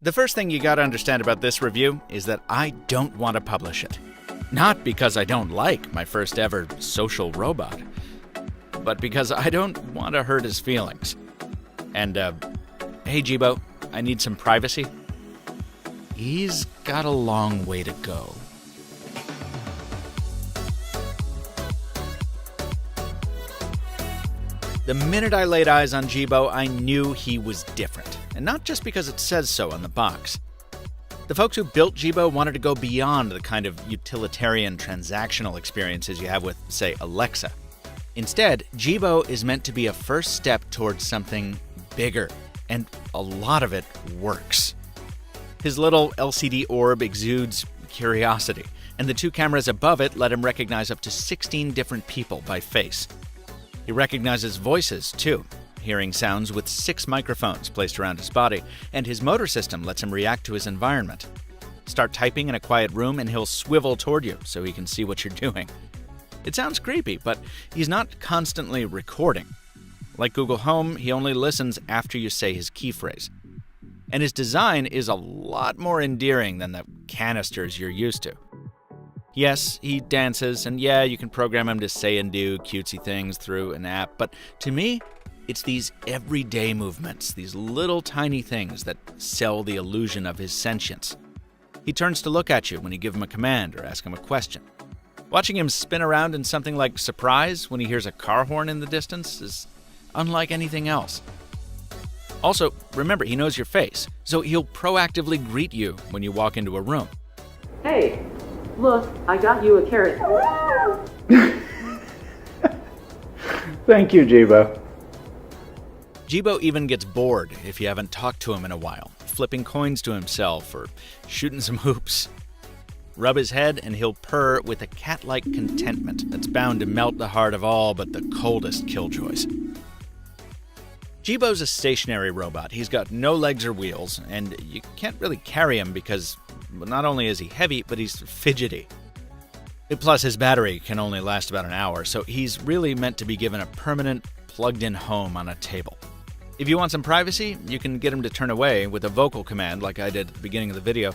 The first thing you gotta understand about this review is that I don't want to publish it. Not because I don't like my first ever social robot, but because I don't want to hurt his feelings. And, hey Jibo, I need some privacy. He's got a long way to go. The minute I laid eyes on Jibo, I knew he was different. And not just because it says so on the box. The folks who built Jibo wanted to go beyond the kind of utilitarian transactional experiences you have with, say, Alexa. Instead, Jibo is meant to be a first step towards something bigger, and a lot of it works. His little LCD orb exudes curiosity, and the two cameras above it let him recognize up to 16 different people by face. He recognizes voices, too, hearing sounds with 6 microphones placed around his body, and his motor system lets him react to his environment. Start typing in a quiet room and he'll swivel toward you so he can see what you're doing. It sounds creepy, but he's not constantly recording. Like Google Home, he only listens after you say his key phrase. And his design is a lot more endearing than the canisters you're used to. Yes, he dances, and yeah, you can program him to say and do cutesy things through an app, but to me, it's these everyday movements, these little tiny things that sell the illusion of his sentience. He turns to look at you when you give him a command or ask him a question. Watching him spin around in something like surprise when he hears a car horn in the distance is unlike anything else. Also, remember, he knows your face, so he'll proactively greet you when you walk into a room. Hey, look, I got you a carrot. Thank you, Jibo. Jibo even gets bored if you haven't talked to him in a while, flipping coins to himself or shooting some hoops. Rub his head and he'll purr with a cat-like contentment that's bound to melt the heart of all but the coldest killjoys. Jibo's a stationary robot. He's got no legs or wheels, and you can't really carry him because not only is he heavy, but he's fidgety. Plus, his battery can only last about an hour, so he's really meant to be given a permanent, plugged-in home on a table. If you want some privacy, you can get him to turn away with a vocal command like I did at the beginning of the video,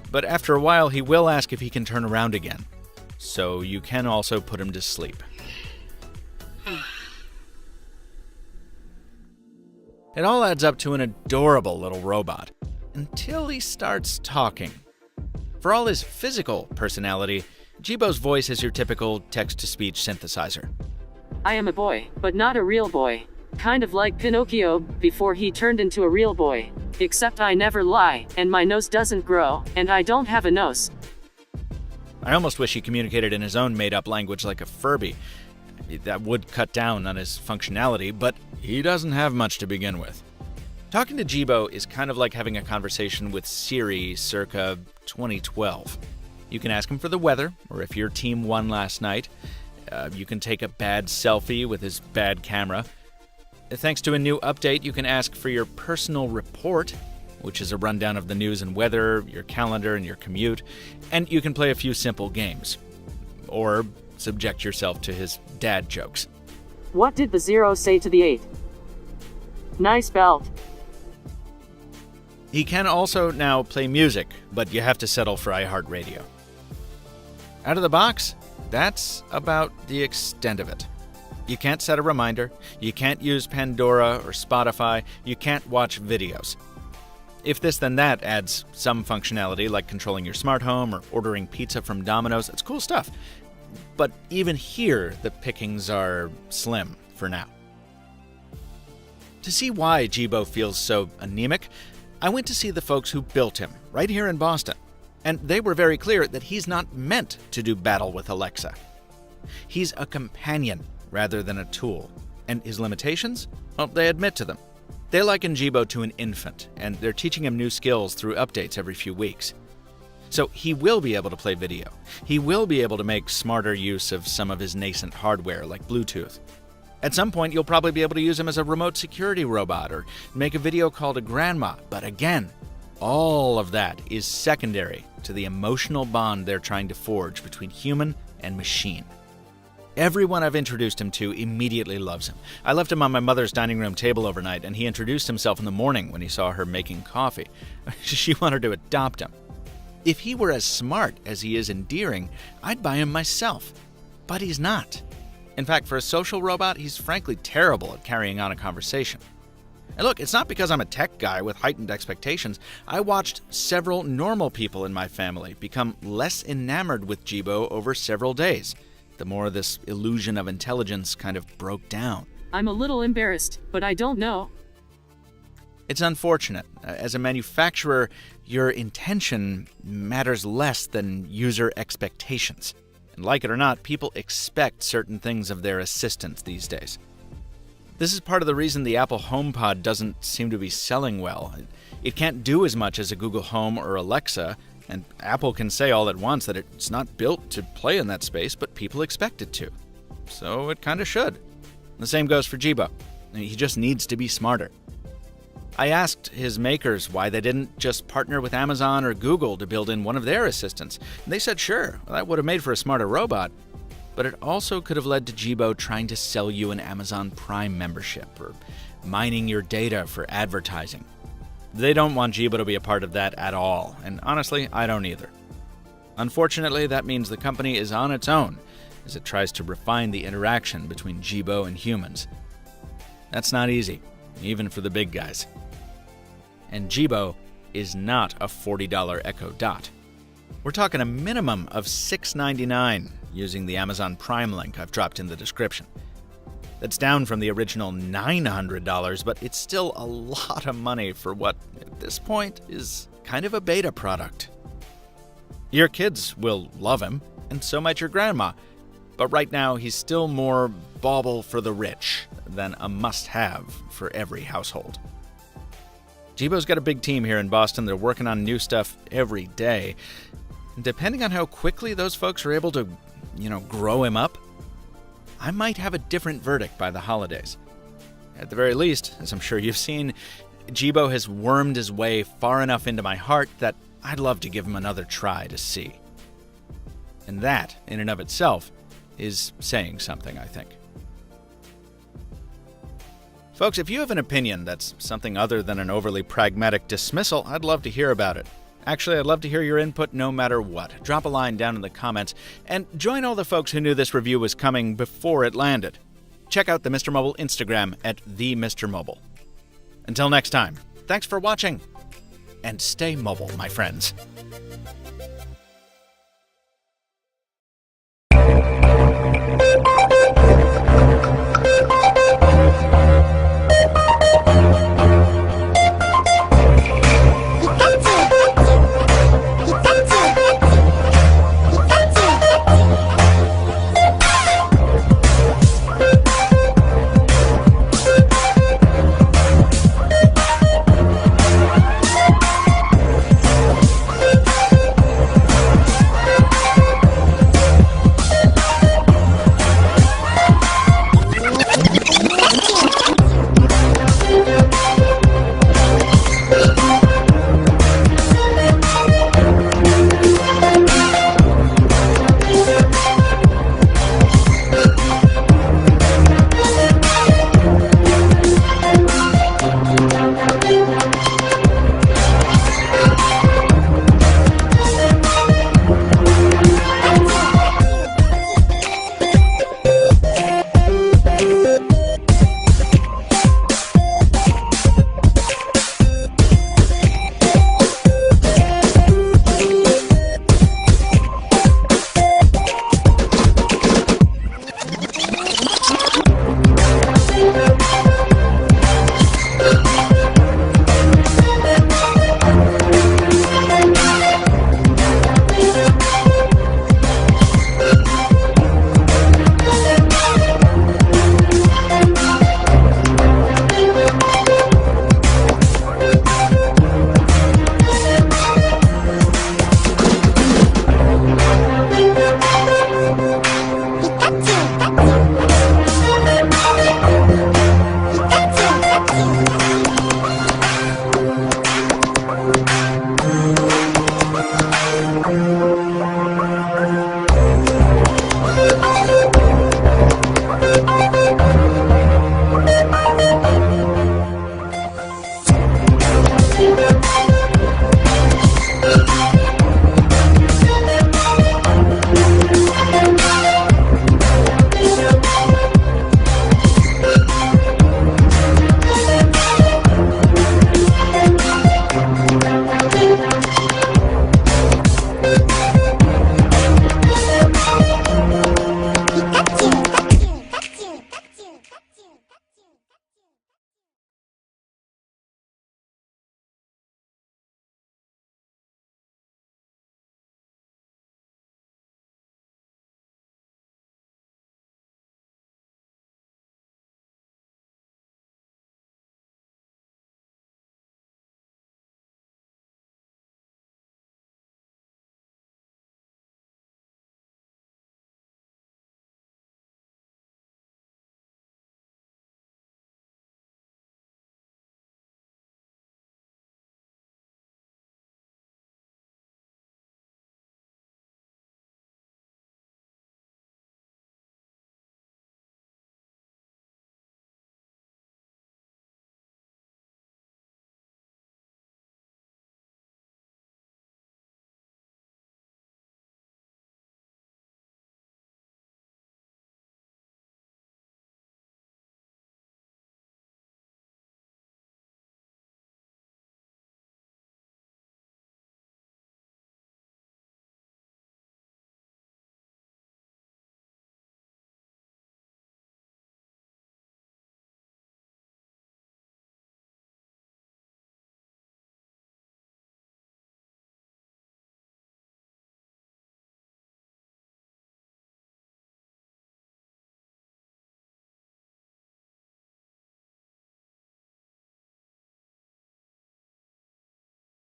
but after a while he will ask if he can turn around again, so you can also put him to sleep. It all adds up to an adorable little robot, until he starts talking. For all his physical personality, Jibo's voice is your typical text-to-speech synthesizer. I am a boy, but not a real boy. Kind of like Pinocchio before he turned into a real boy. Except I never lie, and my nose doesn't grow, and I don't have a nose. I almost wish he communicated in his own made-up language like a Furby. That would cut down on his functionality, but he doesn't have much to begin with. Talking to Jibo is kind of like having a conversation with Siri circa 2012. You can ask him for the weather, or if your team won last night. You can take a bad selfie with his bad camera. Thanks to a new update, you can ask for your personal report, which is a rundown of the news and weather, your calendar, and your commute. And you can play a few simple games. Or subject yourself to his dad jokes. What did the 0 say to the 8? Nice belt. He can also now play music, but you have to settle for iHeartRadio. Out of the box, that's about the extent of it. You can't set a reminder, you can't use Pandora or Spotify, you can't watch videos. If this then that adds some functionality like controlling your smart home or ordering pizza from Domino's, it's cool stuff. But even here, the pickings are slim for now. To see why Jibo feels so anemic, I went to see the folks who built him, right here in Boston. And they were very clear that he's not meant to do battle with Alexa. He's a companion rather than a tool. And his limitations? Well, they admit to them. They liken Jibo to an infant, and they're teaching him new skills through updates every few weeks. So he will be able to play video. He will be able to make smarter use of some of his nascent hardware, like Bluetooth. At some point, you'll probably be able to use him as a remote security robot or make a video call to grandma. But again, all of that is secondary to the emotional bond they're trying to forge between human and machine. Everyone I've introduced him to immediately loves him. I left him on my mother's dining room table overnight, and he introduced himself in the morning when he saw her making coffee. She wanted to adopt him. If he were as smart as he is endearing, I'd buy him myself. But he's not. In fact, for a social robot, he's frankly terrible at carrying on a conversation. And look, it's not because I'm a tech guy with heightened expectations. I watched several normal people in my family become less enamored with Jibo over several days. The more this illusion of intelligence kind of broke down. I'm a little embarrassed, but I don't know. It's unfortunate. As a manufacturer, your intention matters less than user expectations. And like it or not, people expect certain things of their assistants these days. This is part of the reason the Apple HomePod doesn't seem to be selling well. It can't do as much as a Google Home or Alexa, and Apple can say all at once that it's not built to play in that space, but people expect it to. So it kind of should. The same goes for Jibo. He just needs to be smarter. I asked his makers why they didn't just partner with Amazon or Google to build in one of their assistants. And they said, sure, that would have made for a smarter robot. But it also could have led to Jibo trying to sell you an Amazon Prime membership or mining your data for advertising. They don't want Jibo to be a part of that at all, and honestly, I don't either. Unfortunately, that means the company is on its own as it tries to refine the interaction between Jibo and humans. That's not easy, even for the big guys. And Jibo is not a $40 Echo Dot. We're talking a minimum of $6.99 using the Amazon Prime link I've dropped in the description. That's down from the original $900, but it's still a lot of money for what, at this point, is kind of a beta product. Your kids will love him, and so might your grandma. But right now, he's still more bauble for the rich than a must-have for every household. Jibo's got a big team here in Boston. They're working on new stuff every day. And depending on how quickly those folks are able to, grow him up, I might have a different verdict by the holidays. At the very least, as I'm sure you've seen, Jibo has wormed his way far enough into my heart that I'd love to give him another try to see. And that, in and of itself, is saying something, I think. Folks, if you have an opinion that's something other than an overly pragmatic dismissal, I'd love to hear about it. Actually, I'd love to hear your input no matter what. Drop a line down in the comments, and join all the folks who knew this review was coming before it landed. Check out the MrMobile Instagram at @TheMrMobile. Until next time, thanks for watching, and stay mobile, my friends.